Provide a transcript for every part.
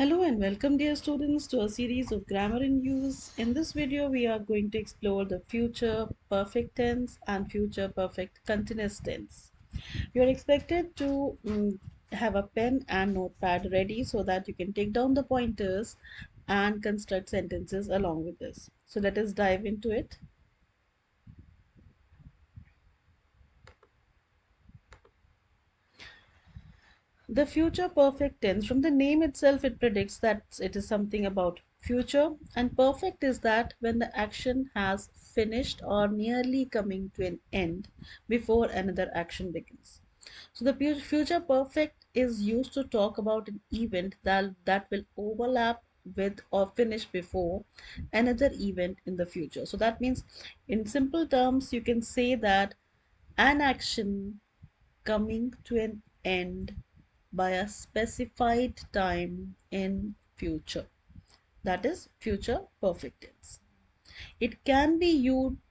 Hello and welcome dear students to a series of grammar in use. In this video we are going to explore the future perfect tense and future perfect continuous tense. You are expected to have a pen and notepad ready so that you can take down the pointers and construct sentences along with this. So let us dive into it. The future perfect tense, from the name itself, it predicts that it is something about future, and perfect is that when the action has finished or nearly coming to an end before another action begins. So the future perfect is used to talk about an event that will overlap with or finish before another event in the future. So that means, in simple terms, you can say that an action coming to an end by a specified time in future, that is future perfect tense. It can be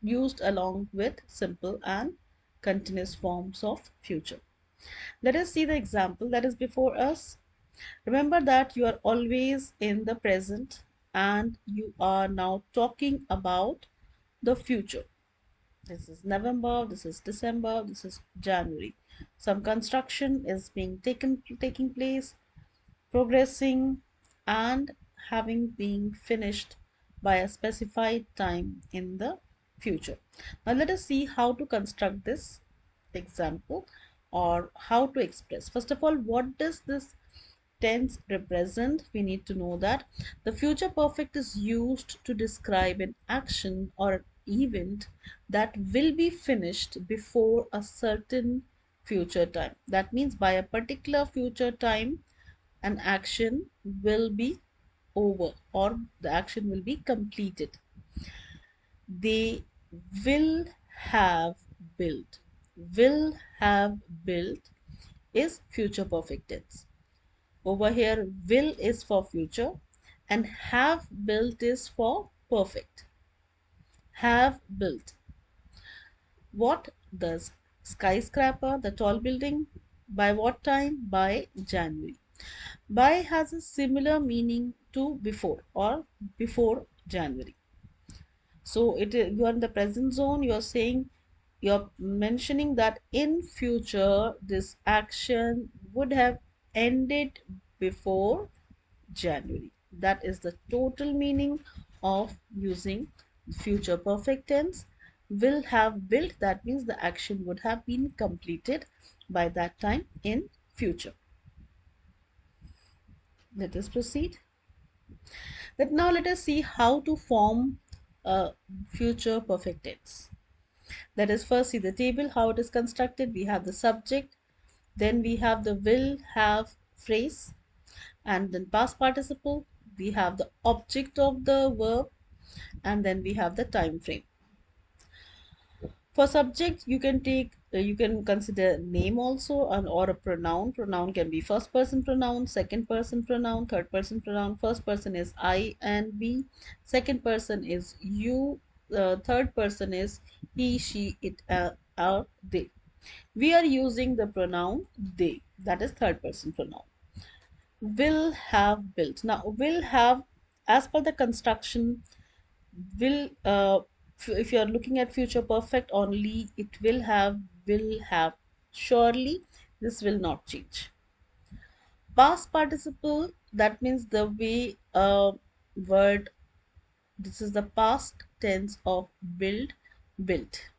used along with simple and continuous forms of future. Let us see the example that is before us. Remember that you are always in the present and you are now talking about the future. This is November, this is December, this is January. Some construction is being taking place, progressing, and having been finished by a specified time in the future. Now let us see how to construct this example or how to express. First of all, what does this tense represent? We need to know that the future perfect is used to describe an action or an event that will be finished before a certain future time. That means by a particular future time an action will be over or the action will be completed. They will have built. Will have built is future perfect tense. Over here, will is for future and have built is for perfect. Have built. What does skyscraper, the tall building, by what time? By January. By has a similar meaning to before or before January. So you are in the present zone. You are saying, you're mentioning that in future this action would have ended before January. That is the total meaning of using future perfect tense. Will have built, that means the action would have been completed by that time in future. Let us proceed. But now let us see how to form a future perfect tense. That is, first see the table, how it is constructed. We have the subject, then we have the will have phrase, and then past participle. We have the object of the verb, and then we have the time frame. For subject, you can consider name also, and or a pronoun. Pronoun can be first person pronoun, second person pronoun, third person pronoun. First person is I and we, second person is you, third person is he, she, it, or they. We are using the pronoun they, that is third person pronoun. Will have built. Now will have, as per the construction, will if you are looking at future perfect only, it will have, surely this will not change. Past participle, that means the way a word, this is the past tense of build, built.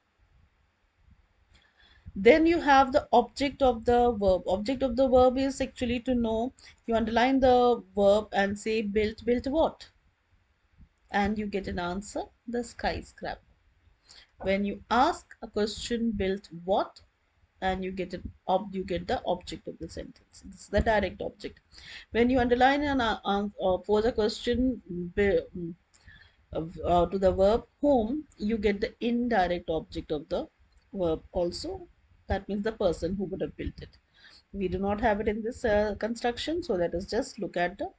Then you have the object of the verb. Object of the verb is actually to know, you underline the verb and say built. Built what? And you get an answer, the skyscraper. When you ask a question, built what, and you get you get the object of the sentence. This is the direct object. When you underline and pose a question to the verb whom, you get the indirect object of the verb also. That means the person who would have built it. We do not have it in this construction, so let us just look at the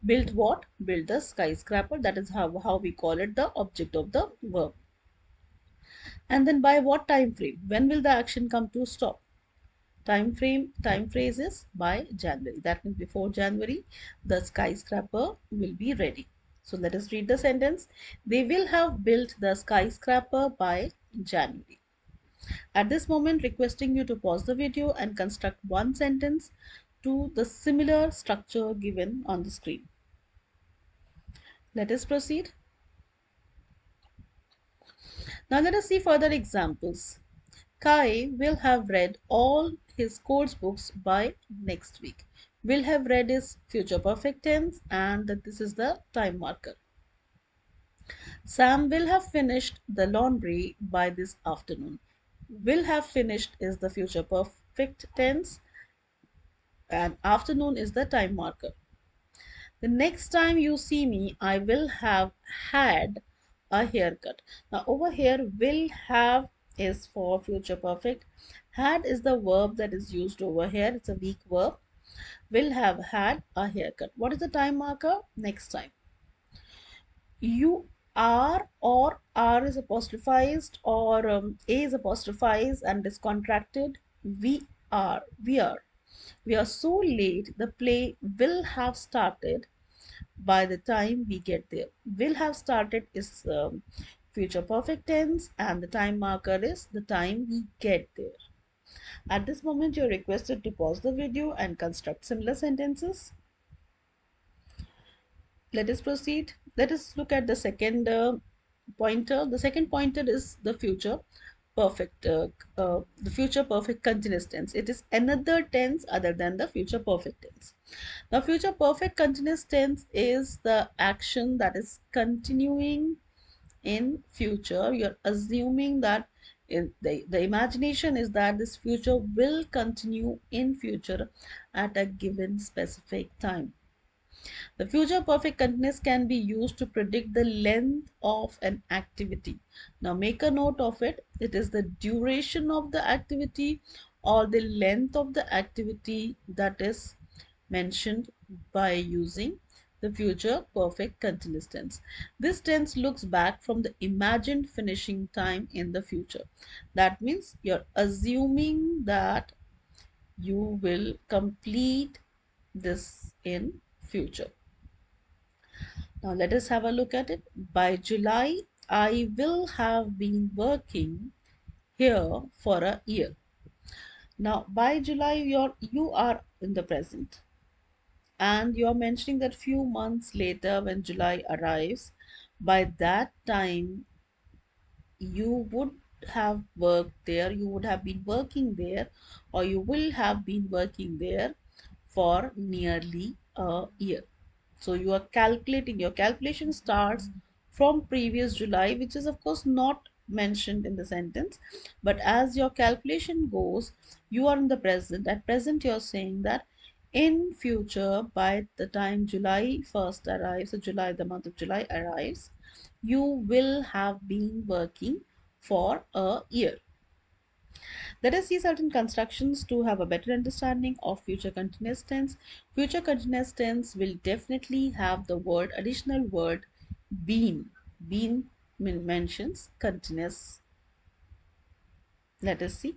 built what, built the skyscraper. That is how we call it the object of the verb. And then by what time frame, when will the action come to stop? Time phrase is by January. That means before January, the skyscraper will be ready. So let us read the sentence. They will have built the skyscraper by January. At this moment, requesting you to pause the video and construct one sentence to the similar structure given on the screen. Let us proceed. Now let us see further examples. Kai will have read all his course books by next week. Will have read is future perfect tense, and that this is the time marker. Sam will have finished the laundry by this afternoon. Will have finished is the future perfect tense, and afternoon is the time marker. The next time you see me, I will have had a haircut. Now, over here, will have is for future perfect. Had is the verb that is used over here. It's a weak verb. Will have had a haircut. What is the time marker? Next time. You are, or are is apostrophized, or a is apostrophized and is contracted. We are so late, the play will have started by the time we get there. Will have started is future perfect tense, and the time marker is the time we get there. At this moment, you're requested to pause the video and construct similar sentences. Let us proceed. Let us look at the second pointer. The second pointer is the future perfect, the future perfect continuous tense. It is another tense other than the future perfect tense. Now, future perfect continuous tense is the action that is continuing in future. You're assuming that the imagination is that this future will continue in future at a given specific time. The future perfect continuous can be used to predict the length of an activity. Now make a note of it. It is the duration of the activity or the length of the activity that is mentioned by using the future perfect continuous tense. This tense looks back from the imagined finishing time in the future. That means you're assuming that you will complete this in future. Now let us have a look at it. By July, I will have been working here for a year. Now by July, you are in the present, and you are mentioning that few months later when July arrives, by that time you would have worked there, you would have been working there, or you will have been working there for nearly a year. So you are calculating, your calculation starts from previous July, which is of course not mentioned in the sentence, but as your calculation goes, you are in the present. At present, you're saying that in future, by the time July 1st arrives, so July, the month of July arrives, you will have been working for a year. Let us see certain constructions to have a better understanding of future continuous tense. Future continuous tense will definitely have the additional word been. Been mentions continuous. Let us see.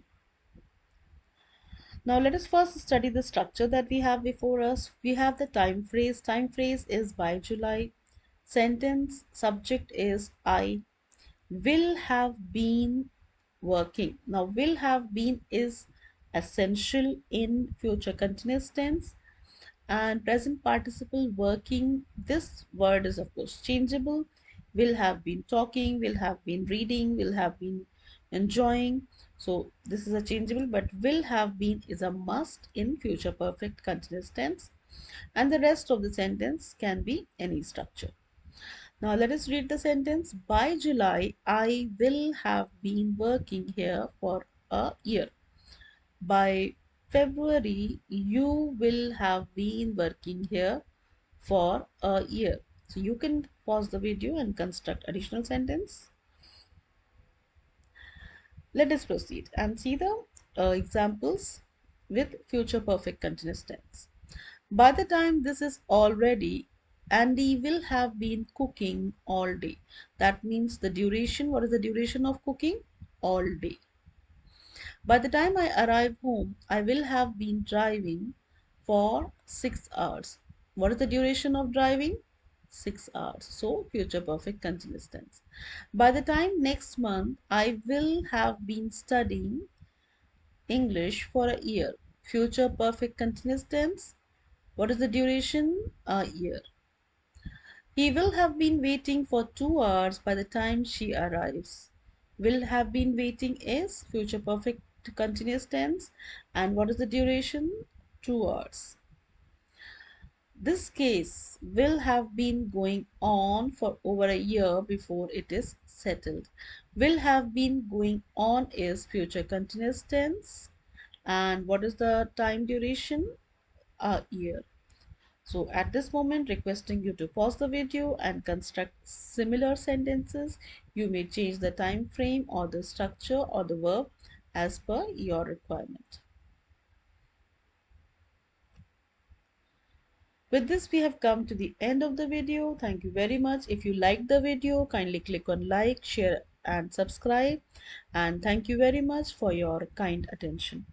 Now let us first study the structure that we have before us. We have the time phrase. Time phrase is by July. Sentence subject is I. Will have been working. Now will have been is essential in future continuous tense, and present participle working, this word is of course changeable. Will have been talking, will have been reading, will have been enjoying. So this is a changeable, but will have been is a must in future perfect continuous tense, and the rest of the sentence can be any structure. Now let us read the sentence. By July, I will have been working here for a year. By February, you will have been working here for a year. So you can pause the video and construct additional sentence. Let us proceed and see the examples with future perfect continuous tense. By the time this is all ready, Andy will have been cooking all day. That means the duration. What is the duration of cooking? All day. By the time I arrive home, I will have been driving for 6 hours. What is the duration of driving? 6 hours. So, future perfect continuous tense. By the time next month, I will have been studying English for a year. Future perfect continuous tense. What is the duration? A year. He will have been waiting for 2 hours by the time she arrives. Will have been waiting is future perfect continuous tense. And what is the duration? 2 hours. This case will have been going on for over a year before it is settled. Will have been going on is future continuous tense. And what is the time duration? A year. So at this moment, requesting you to pause the video and construct similar sentences. You may change the time frame or the structure or the verb as per your requirement. With this, we have come to the end of the video. Thank you very much. If you liked the video, kindly click on like, share and subscribe. And thank you very much for your kind attention.